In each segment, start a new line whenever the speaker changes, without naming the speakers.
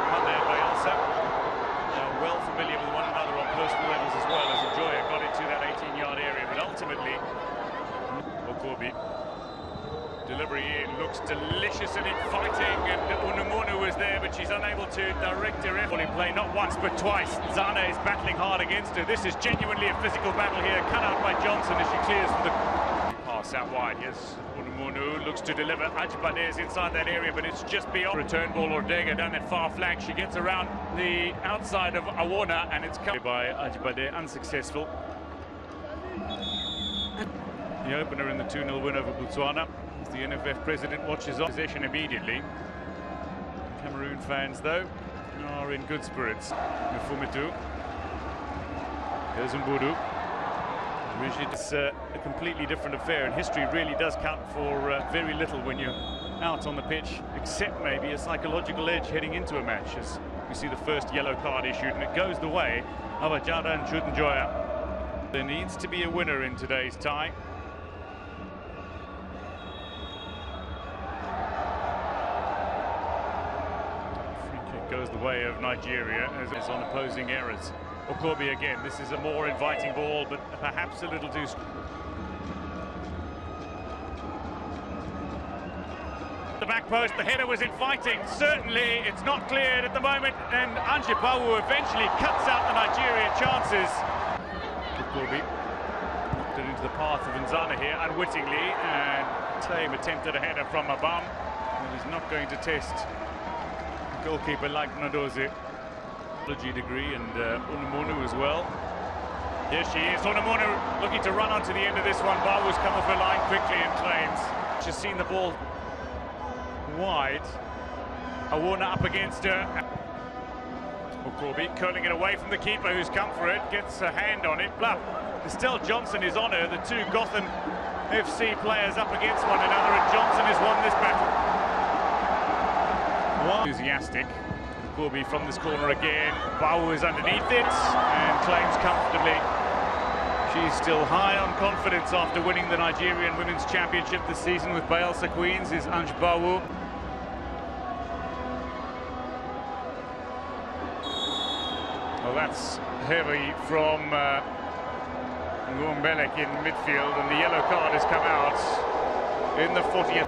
Mane and Bayelsa are well familiar with one another on personal levels as well, as Enjoyer got into that 18-yard area, but ultimately Okobi. Delivery in looks delicious and inviting, and Unumunu was there, but she's unable to direct her effort in play, not once but twice. Zana is battling hard against her. This is genuinely a physical battle here, cut out by Johnson as she clears for the pass out wide. Yes, Unumunu looks to deliver. Ajidabe is inside that area, but it's just beyond. Return ball, Ortega down that far flank. She gets around the outside of Awona, and it's cut by Ajidabe, unsuccessful. The opener in the 2-0 win over Botswana. The NFF president watches on possession immediately. Cameroun fans, though, are in good spirits. Mufumitu, Résumé. It's a completely different affair, and history really does count for very little when you're out on the pitch, except maybe a psychological edge heading into a match, as we see the first yellow card issued, and it goes the way of Ajada and Judenjoya. There needs to be a winner in today's tie. Goes the way of Nigeria as it's on opposing errors. Okobi again, this is a more inviting ball, but perhaps a little too the back post, the header was inviting, certainly it's not cleared at the moment, and Ange Bawou eventually cuts out the Nigerian chances. Okobi knocked it into the path of Nzana here unwittingly, and Tame attempted a header from Abam, and he's not going to test goalkeeper like Nadoze. Degree and Unumunu as well. Here she is, Unumunu looking to run onto the end of this one. Bawu's come off her line quickly and claims. She's seen the ball wide. Awona up against her. Okobi curling it away from the keeper who's come for it, gets a hand on it. Blah. Estelle Johnson is on her, the two Gotham FC players up against one another, and Johnson has won this battle. Enthusiastic. Okobi from this corner again. Bawou is underneath it and claims comfortably. She's still high on confidence after winning the Nigerian Women's Championship this season with Bayelsa Queens is Ange Bawou. Well, that's heavy from Ngumbelek in midfield, and the yellow card has come out in the 40th.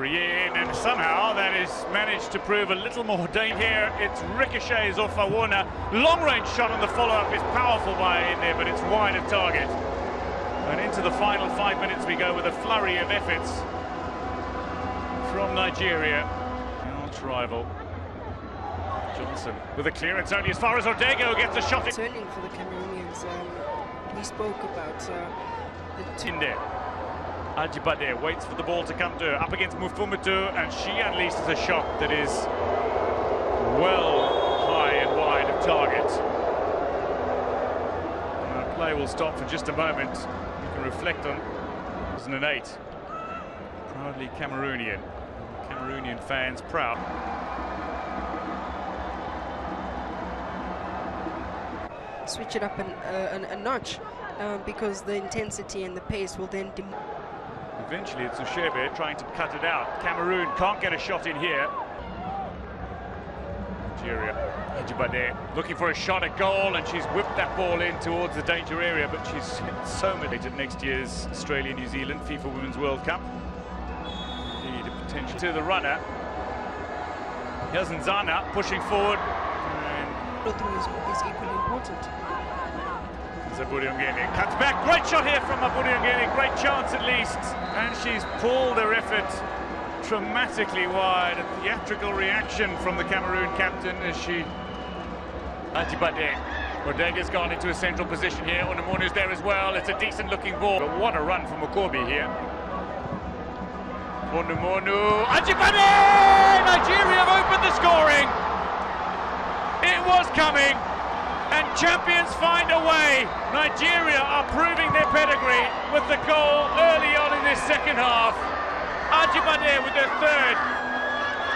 In, and somehow that is managed to prove a little more danger here. It's ricochets off Awona. Long-range shot on the follow-up is powerful by in there, but it's wide of target. And into the final 5 minutes we go with a flurry of efforts from Nigeria. Arch rival Johnson with a clearance only as far as Ortega gets a shot.
Turning for the Cameroonians, we spoke about the two.
Ajidabe waits for the ball to come to her, up against Mufumitu, and she unleashes a shot that is well high and wide of target. And play will stop for just a moment. You can reflect on 2008. Proudly Cameroonian. Cameroonian fans proud.
Switch it up a notch, because the intensity and the pace will then
eventually it's Ushebe trying to cut it out. Cameroon can't get a shot in here. Nigeria, Ajidabe looking for a shot at goal, and she's whipped that ball in towards the danger area, but she's so motivated next year's Australia-New Zealand FIFA Women's World Cup. Indeed, a potential to the runner. Here's Nzana pushing forward.
Retour is equally important.
Zaburiongene cuts back, great shot here from Zaburiongene, great chance at least, and she's pulled her effort dramatically wide. A theatrical reaction from the Cameroon captain as she... Ajidabe. Ortega's gone into a central position here, Unamunu's there as well, it's a decent looking ball, but what a run from Okobi here. Unumunu, Ajidabe! Nigeria have opened the scoring! It was coming, and champions find a way. Nigeria are proving their pedigree with the goal early on in this second half. Ajidabe with their third.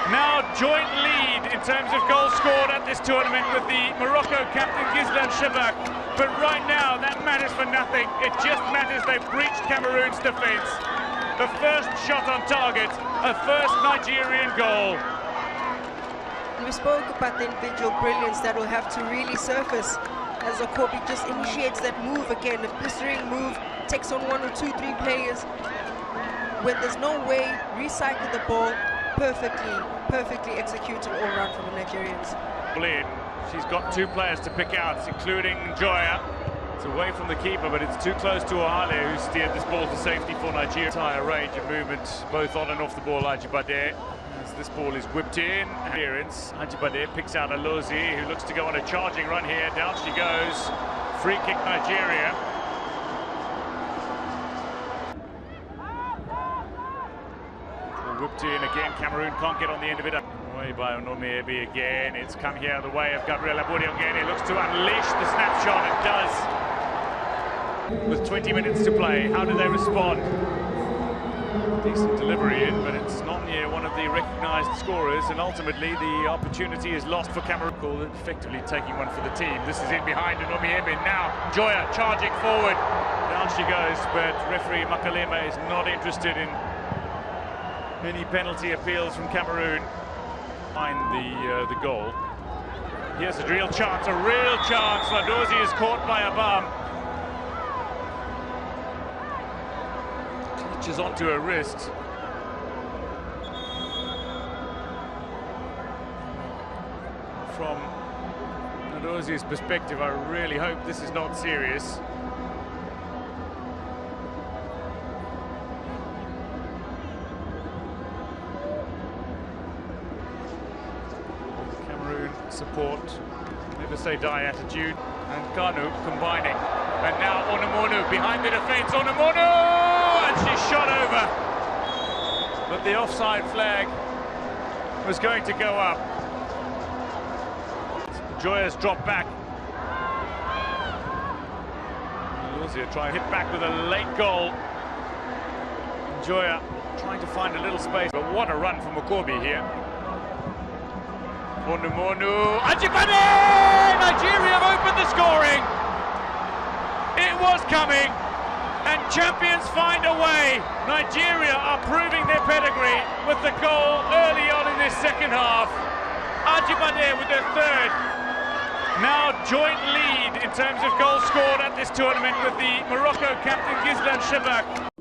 Now joint lead in terms of goals scored at this tournament with the Morocco captain Gislan Shabak. But right now that matters for nothing. It just matters they've breached Cameroon's defence. The first shot on target a first Nigerian goal.
We spoke about the individual brilliance that will have to really surface as Okobi just initiates that move again, a blistering move, takes on 1 or 2, 3 players. When there's no way, recycle the ball perfectly executed all round from the Nigerians.
She's got 2 players to pick out, including Joya. It's away from the keeper, but it's too close to Ohale, who steered this ball to safety for Nigeria. Entire range of movement, both on and off the ball. Ajidabe, as this ball is whipped in. Ajidabe picks out Alozi, who looks to go on a charging run here. Down she goes. Free kick Nigeria. Whipped in again. Cameroun can't get on the end of it. Away by Onomiebe again. It's come here the way of Gabriela Buri again. It looks to unleash the snapshot. It does. With 20 minutes to play, how do they respond? Decent delivery in, but it's not near one of the recognised scorers, and ultimately the opportunity is lost for Cameroun. Effectively taking one for the team. This is in behind Onomiebe now. Joya charging forward. Down she goes, but referee Makalema is not interested in any penalty appeals from Cameroon. Find the goal. Here's a real chance, Ladozi is caught by a bum. Touches onto her wrist. From Ladozi's perspective, I really hope this is not serious. Support, never say die attitude, and Kanu combining, and now Onomonu behind the defence. Onomonu, and she's shot over, but the offside flag was going to go up. Joya's dropped back. Luzia trying to hit back with a late goal. Joya trying to find a little space, but what a run from Okobi here. Onomonu, Ajidabe! Nigeria have opened the scoring. It was coming, and champions find a way. Nigeria are proving their pedigree with the goal early on in this second half. Ajidabe with their 3rd. Now joint lead in terms of goals scored at this tournament with the Morocco captain Gislan Shebak.